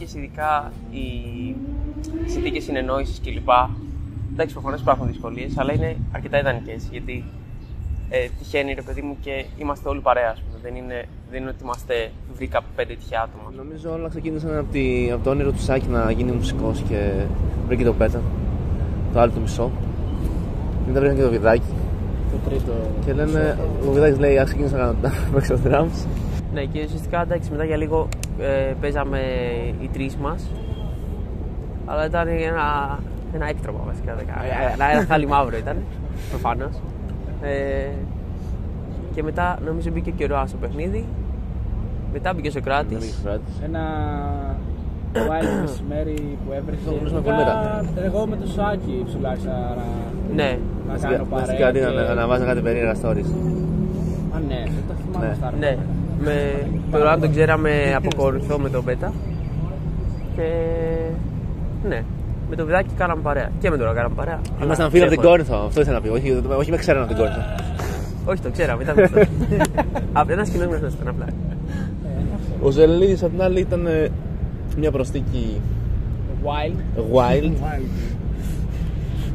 συνθήκες, ειδικά οι συνθήκες συνεννόησης κλπ. Εντάξει, προφανώς υπάρχουν δυσκολίες, αλλά είναι αρκετά ιδανικές. Γιατί τυχαίνει, ρε παιδί μου, και είμαστε όλοι παρέα, ας πούμε. Δεν είναι ότι είμαστε βρήκα 5 τυχαία άτομα. Νομίζω όλα ξεκίνησαν από το όνειρο του Σάκη να γίνει μουσικός και βρήκε το Πέτα, το άλλο το μισό. Μετά βρήκαν και το Βιδάκι. Το τρίτο. Και λένε, ο Βιδάκης λέει: ας ξεκίνησα να παίξω drums. Ναι, και ουσιαστικά εντάξει, μετά για λίγο παίζαμε οι τρεις μας. Αλλά ήταν ένα έκτρωμα βασικά. Ένα χάλι μαύρο ήταν, προφανώς. Και μετά νομίζω μπήκε και ο Ροά στο παιχνίδι. Μετά μπήκε ο Σοκράτης. Ένα wild μεσημέρι που έβρεχε. Εγώ με το Σάκη ψουλάξα ναι. να κάνω παρέα. Στην καρδίνα να βάζα κάτι περίεργα stories. Α, ναι, δεν το θυμάμαι αυτά. Ναι, το Ροά τον ξέραμε από Κορινθό με τον Πέτα. Και ναι. Με το Βιδάκι κάναμε παρέα. Και με το Ροά κάναμε παρέα. Ήμασταν φίλοι από την Κόρινθο, αυτό ήθελα να πει. Όχι με ξέραν από την Κόρινθο. Όχι, το ξέραμε, ήταν γνωστό. Ένας κοινός γνωστός ήταν απλά. Ο Ζελίδης απ' την άλλη ήταν μια προσθήκη wild.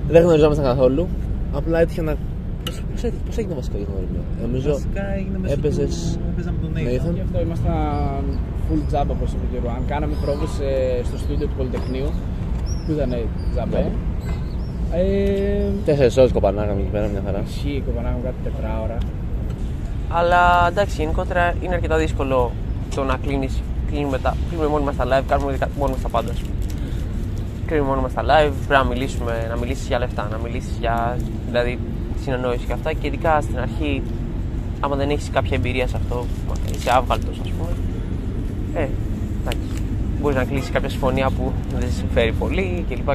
Δεν γνωριζόμασταν καθόλου. Απλά έτυχε να. Πώς έγινε βασικά η γνωριμία? Νομίζω έπαιζες με τον Nathan. Γι' αυτό ήμασταν full τζάμπα, όπως είπε και ο Ρουάν. Κάναμε πρόβες στο στούντιο του Πολυτεχνείου που ήταν τζάμπα. 4 ώρες κοπανάγαμε εκεί πέρα, μια χαρά. Ισχύει, κοπανάγαμε κάτι 4 ώρα. Αλλά εντάξει, γενικότερα είναι αρκετά δύσκολο το να κλείνουμε μόνοι μας τα live, κάνουμε μόνοι μας τα πάντα. Κλείνουμε μόνοι μας τα live, πρέπει να μιλήσεις για λεφτά, να μιλήσεις για δηλαδή, συνεννόηση και αυτά. Και ειδικά στην αρχή, άμα δεν έχεις κάποια εμπειρία σε αυτό, είσαι άβγαλτος, ας πούμε. Εντάξει, μπορείς να κλείσεις κάποια συμφωνία που δεν σε συμφέρει πολύ κλπ.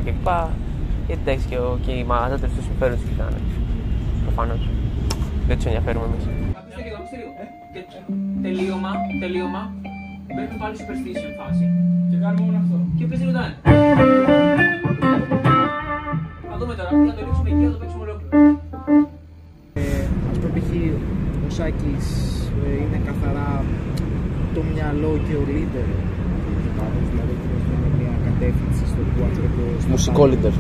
Γιατί εντάξει, και οι μαγαζάτες τους συμφέρουν τους κοιτάνε. Προφανώς. Δεν τους ενδιαφέρουμε εμείς. Τελείωμα. Μπαίνουμε πάλι superstition φάση. Και κάνουμε μόνο αυτό. Και πες ρωτάνε. Θα δούμε τώρα, να το ρίξουμε εκεί, να το παίξουμε ολόκληρο. Ας πούμε, π.χ. ο Σάκης είναι καθαρά το μυαλό και ο leader. Δηλαδή, είναι μια κατεύθυνση στο που ακριβώς. Μουσικό leader.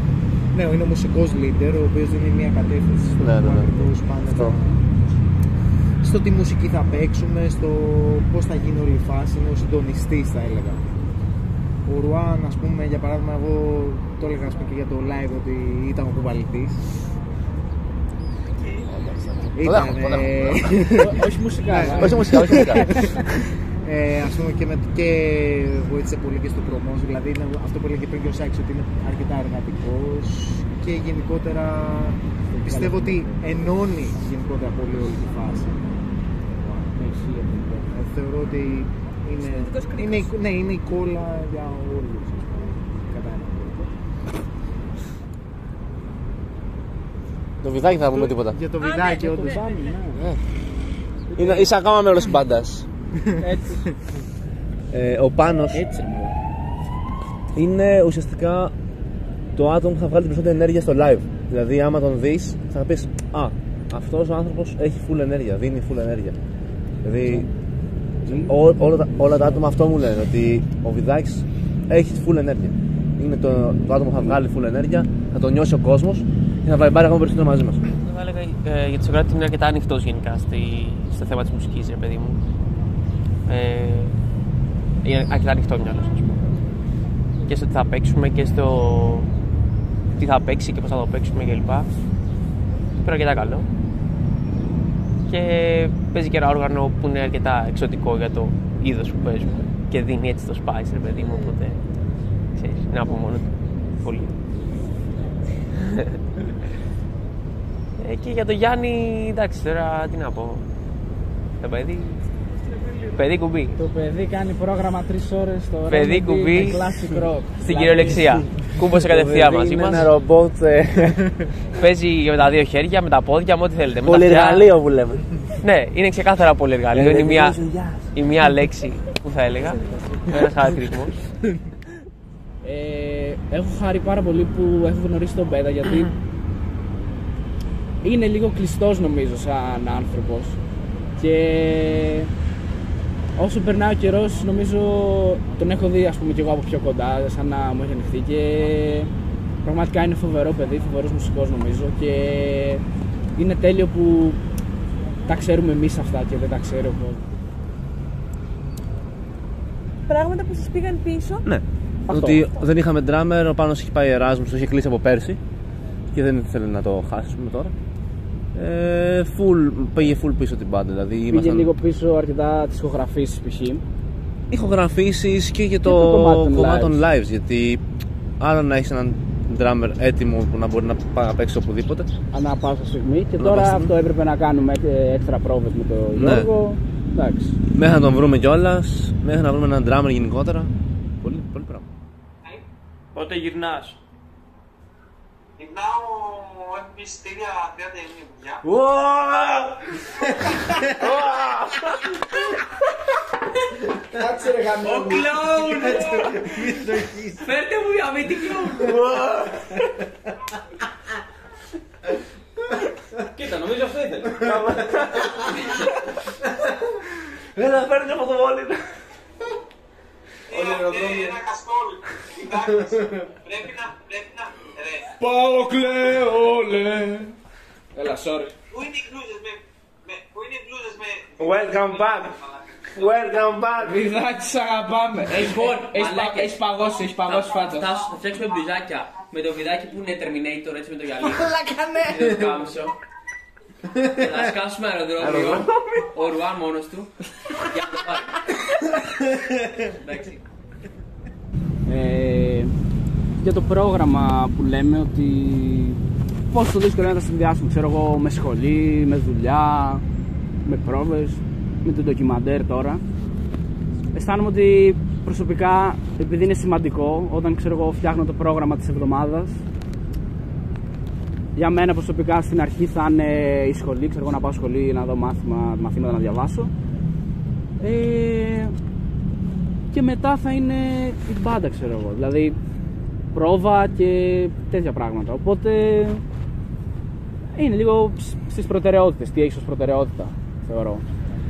Ναι, είναι ο μουσικός leader, ο οποίος δίνει μια κατεύθυνση στο που ακριβώς πάνε. Στο τι μουσική θα παίξουμε, στο πώς θα γίνει όλη η φάση, είναι ο συντονιστής, θα έλεγα. Ο Ρουάν, ας πούμε, για παράδειγμα, εγώ το έλεγα και για το live ότι ήταν ο κουβαλητής. Όχι μουσικά. Ας πούμε και βοήθησε πολύ και στο προμός, δηλαδή είναι αυτό που έλεγε πριν και ο Σάκης, ότι είναι αρκετά εργατικός και γενικότερα πιστεύω ότι ενώνει γενικότερα πολύ όλη τη φάση. Θεωρώ ότι είναι η κόλλα για όλους, κατά έναν τρόπο. Το Βιδάκι θα πούμε τίποτα. Για το Βιδάκι, όντως. Είσαι ακόμα μέλος της μπάντας. Έτσι. Ο Πάνος είναι ουσιαστικά το άτομο που θα βγάλει την περισσότερη ενέργεια στο live. Δηλαδή, άμα τον δεις, θα πεις: α, αυτός ο άνθρωπος έχει full ενέργεια, δίνει full ενέργεια. Δηλαδή, όλα τα άτομα αυτό μου λένε, ότι ο Βιδάκης έχει full ενέργεια. Είναι το άτομο που θα βγάλει full ενέργεια, θα το νιώσει ο κόσμος και θα πάρει ακόμα περισσότερο μαζί μας. Θα έλεγα για το Σοκράτη είναι αρκετά ανοιχτός γενικά στο θέμα της μουσικής, ρε παιδί μου. Είναι αρκετά ανοιχτό μυαλός, ας πούμε. Και στο τι θα παίξουμε και στο τι θα παίξει και πώς θα το παίξουμε κλπ. Είναι αρκετά καλό. Και παίζει και ένα όργανο που είναι αρκετά εξωτικό για το είδος που παίζουμε και δίνει έτσι το spice, ρε παιδί μου, οπότε ξέρεις, είναι από μόνο του πολύ. Και για το Γιάννη, εντάξει, τώρα τι να πω, το παιδί κουμπί. Το παιδί κάνει πρόγραμμα 3 ώρες στο παιδί κουμπί με classic rock. Στην κυριολεξία. Κούμπωσε κατευθείαν μαζί μας. Είναι ένα ρομπότ. Παίζει με τα δύο χέρια, με τα πόδια, με ό,τι θέλετε. Πολυεργαλείο που λέμε. Ναι, είναι ξεκάθαρα πολυεργαλείο. Είναι η μία λέξη που θα έλεγα. Ένας χαρακτηρισμός. Έχω χάρη πάρα πολύ που έχω γνωρίσει τον Πέτα, γιατί είναι λίγο κλειστός νομίζω σαν άνθρωπος και όσο περνάει ο καιρός, νομίζω τον έχω δει, ας πούμε, κι εγώ από πιο κοντά, σαν να μου έχει ανοιχτεί και πραγματικά είναι φοβερό παιδί, φοβερός μουσικός νομίζω και είναι τέλειο που τα ξέρουμε εμείς αυτά και δεν τα ξέρει ο κόσμος. Πράγματα που σας πήγαν πίσω. Ναι. Ότι δεν είχαμε drummer, ο Πάνος είχε πάει Εράσμους, το είχε κλείσει από πέρσι και δεν ήθελε να το χάσουμε τώρα. Πήγε full πίσω την μπάντα. Δηλαδή πήγε ήμασταν... λίγο πίσω αρκετά τις ηχογραφήσεις π.χ. Ηχογραφήσεις και για το κομμάτι των lives. Γιατί άλλο να έχεις έναν drummer έτοιμο που να μπορεί να πάει να παίξει οπουδήποτε. Ανά πάσα στιγμή. Και τώρα αυτό έπρεπε να κάνουμε έξτρα πρόβες με τον Γιώργο. Εντάξει. Μέχρι να τον βρούμε κιόλας, μέχρι να βρούμε έναν drummer γενικότερα. Πολύ πράγμα. Πότε γυρνάς? Γυρνάω, έχουμε εισιτήρια 30 Ιουνίου. Γεια. Κάτσε ρε γαμμένο. Ο κλόουν! Φέρτε μου για μύτη κλόουν! Κοίτα, νομίζω αυτό ήθελε. Δεν θα φέρνει από το βόλι. Ένα κασκόλ. Πρέπει να... Πάω κλαίω. Έλα, sorry. Πού είναι οι μπλούζες με... Welcome back. Welcome back. Βιδάκι, σ' αγαπάμε. Έχει παγώσει φάτσα. Θα φτιάξουμε μπλουζάκια με το βιδάκι που είναι Terminator, έτσι με το γυαλί. Μαλάκα, ναι. Είναι το κάμισο. Θα σκάσουμε αεροδρόμιο. Ο Ρουάν μόνος του. Για να το πάρει. Εντάξει. Για το πρόγραμμα που λέμε ότι πόσο δύσκολο είναι να τα συνδυάσουμε, ξέρω εγώ, με σχολή, με δουλειά, με πρόβες, με το ντοκιμαντέρ τώρα. Αισθάνομαι ότι προσωπικά, επειδή είναι σημαντικό, όταν ξέρω εγώ φτιάχνω το πρόγραμμα της εβδομάδας, για μένα προσωπικά στην αρχή θα είναι η σχολή, ξέρω εγώ, να πάω σχολή, να δω μαθήματα να διαβάσω. Και μετά θα είναι η μπάντα, ξέρω εγώ, δηλαδή πρόβα και τέτοια πράγματα. Οπότε είναι λίγο στις προτεραιότητες, τι έχεις ως προτεραιότητα, θεωρώ.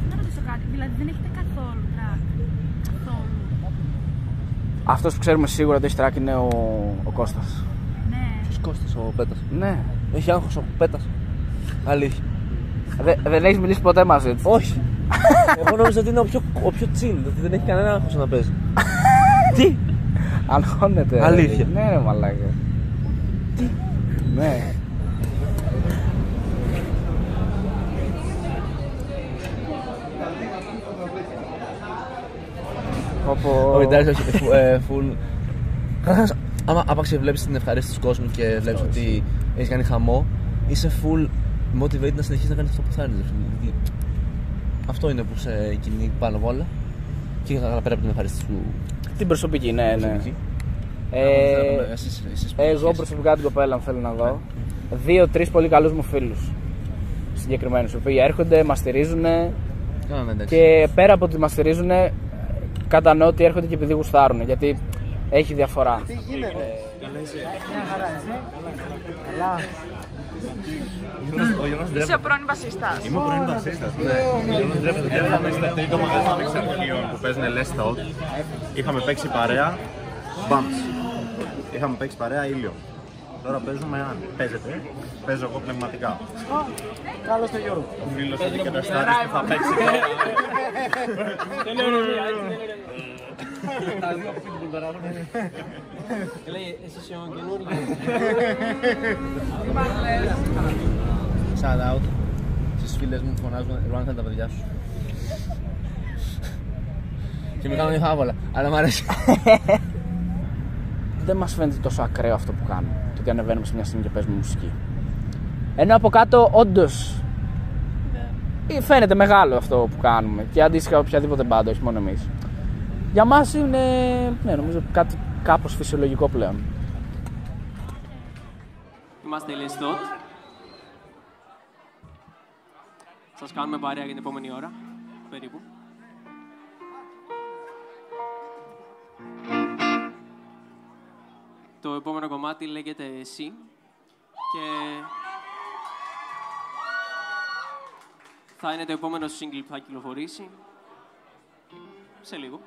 Να ρωτήσω κάτι, δηλαδή δεν έχετε καθόλου track? Καθόλου? Αυτός που ξέρουμε σίγουρα ότι έχει track είναι ο Κώστας. Ναι. Ποιος Κώστας, ο Πέτας? Ναι. Έχει άγχος ο Πέτας. Αλήθεια. Δεν έχεις μιλήσει ποτέ μαζί, έτσι? Όχι. Εγώ νόμιζα ότι είναι ο πιο chill, ότι δεν έχει κανένα άγχος να παίζει. Τι? Αγχώνεται. Αλήθεια. Ναι, ρε μαλάκα. Τι? Ναι. Όχι, εντάξει, όχι. Φουλ. Καταρχάς, άμα άπαξε βλέπεις την ευχαρίστηση του κόσμου και βλέπεις ότι έχεις κάνει χαμό, είσαι full motivated να συνεχίσεις να κάνεις αυτό που θα έρθει. Αυτό είναι που σε κινεί πάνω απ' όλα. Και πέρα από την ευχαρίστηση του. Την προσωπική, ναι. Εγώ προσωπικά την κοπέλα μου θέλω να δω. 2-3 πολύ καλούς μου φίλους συγκεκριμένους, οι οποίοι έρχονται, μας στηρίζουν και πέρα από ότι μας στηρίζουν, κατανοώ ότι έρχονται και επειδή γουστάρουν, γιατί έχει διαφορά. Τι γίνεται? Μια χαρά, εσύ? Καλά. Είσαι ο πρώην μπασίστας. Είμαι ο πρώην μπασίστας, ναι. Είχαμε στο τρίτο μαγαζί των εξαρχείων που παίζουν Less Talk. Είχαμε παίξει παρέα Bumps. Είχαμε παίξει παρέα Ήλιο. Τώρα παίζουμε αν παίζετε. Παίζω εγώ πνευματικά. Καλώς το Γιώργο. Ο φίλος αντικαταστάτης που θα παίξει τώρα. Λέει, εσύ είσαι ο καινούργιος. Shout out στις φίλες μου που φωνάζουν Ρουάν, θα τα παιδιά σου. Και με κάνουν η φάβολα, αλλά μ' αρέσει. Δεν μας φαίνεται τόσο ακραίο αυτό που κάνουμε, το ότι ανεβαίνουμε σε μια σκηνή και παίζουμε μουσική. Ενώ από κάτω όντως φαίνεται μεγάλο αυτό που κάνουμε και αντίστοιχα οποιαδήποτε μπάντα, όχι μόνο εμείς. Για μας είναι, ναι, νομίζω κάτι κάπως φυσιολογικό πλέον. Είμαστε η Less Talk. Σας κάνουμε παρέα για την επόμενη ώρα, περίπου. Το επόμενο κομμάτι λέγεται «Εσύ» και θα είναι το επόμενο single που θα κυκλοφορήσει. Σε λίγο.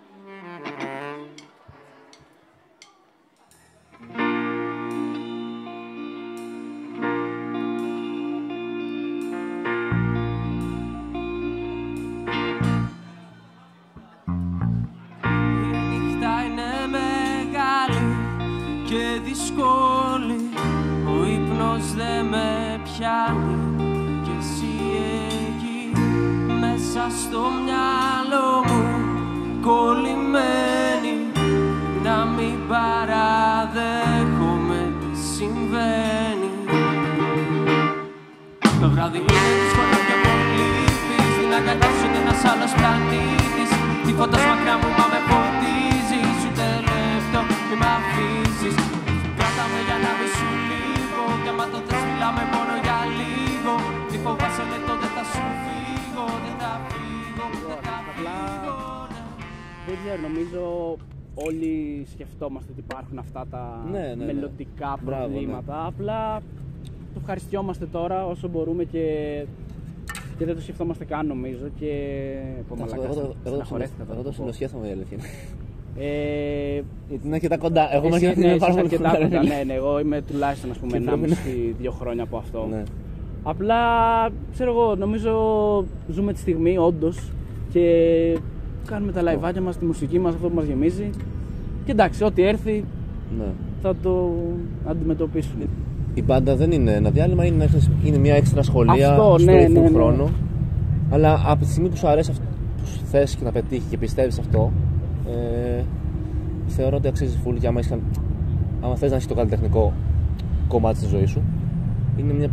Δύσκολη, ο ύπνος δεν με πιάνει κι εσύ εκεί μέσα στο μυαλό μου κολλημένη, να μην παραδέχομαι τι συμβαίνει. Το βράδυ είναι δύσκολο και πολύ λείπεις, την αγκαλιά σου είναι ένας άλλος πλανήτης, τη φωτός μακριά μου μα με φωτίζει, σου τελευταίο μη μ' αφήσεις. Για να μη σου λίγο, κι άμα το θες μιλάμε μόνο για λίγο. Μη φοβάσαι λεπτό, δεν θα σου φύγω, δεν θα φύγω, δεν θα φύγω. Δεν ξέρω, νομίζω όλοι σκεφτόμαστε ότι υπάρχουν αυτά τα μελλοντικά προβλήματα. Απλά το ευχαριστιόμαστε τώρα όσο μπορούμε και δεν το σκεφτόμαστε καν νομίζω. Και εγώ το συνοσχέθομαι η αλήθεια. Γιατί είναι αρκετά κοντά. Εγώ είμαι αρκετά κοντά. Ναι, εγώ είμαι τουλάχιστον 1,5-2 χρόνια από αυτό. Ναι. Απλά ξέρω εγώ, νομίζω ζούμε τη στιγμή όντως και κάνουμε τα λαϊβάκια μας, τη μουσική μας, αυτό που μας γεμίζει. Και εντάξει, ό,τι έρθει θα το αντιμετωπίσουμε. Η μπάντα δεν είναι ένα διάλειμμα, είναι μια έξτρα σχολεία στο ίδιο χρόνο. Αλλά από τη στιγμή που σου αρέσει αυτό που θες και να πετύχει και πιστεύεις αυτό, θεωρώ ότι αξίζει φουλ και άμα θες να έχεις το καλλιτεχνικό κομμάτι της ζωής σου, είναι μια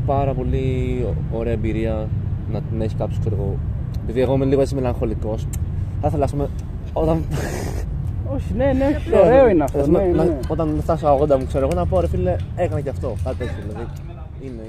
πάρα πολύ ωραία εμπειρία να την έχει κάποιος, ξέρω εγώ. Επειδή εγώ είμαι λίγο έτσι μελαγχολικός, θα ήθελα, ας πούμε, όταν... Όχι, ναι, ωραίο είναι αυτό. Όταν φτάσω 80 μου, ξέρω εγώ, να πω ρε φίλε, έκανα και αυτό, κάτι τέτοιο, δηλαδή. Είναι...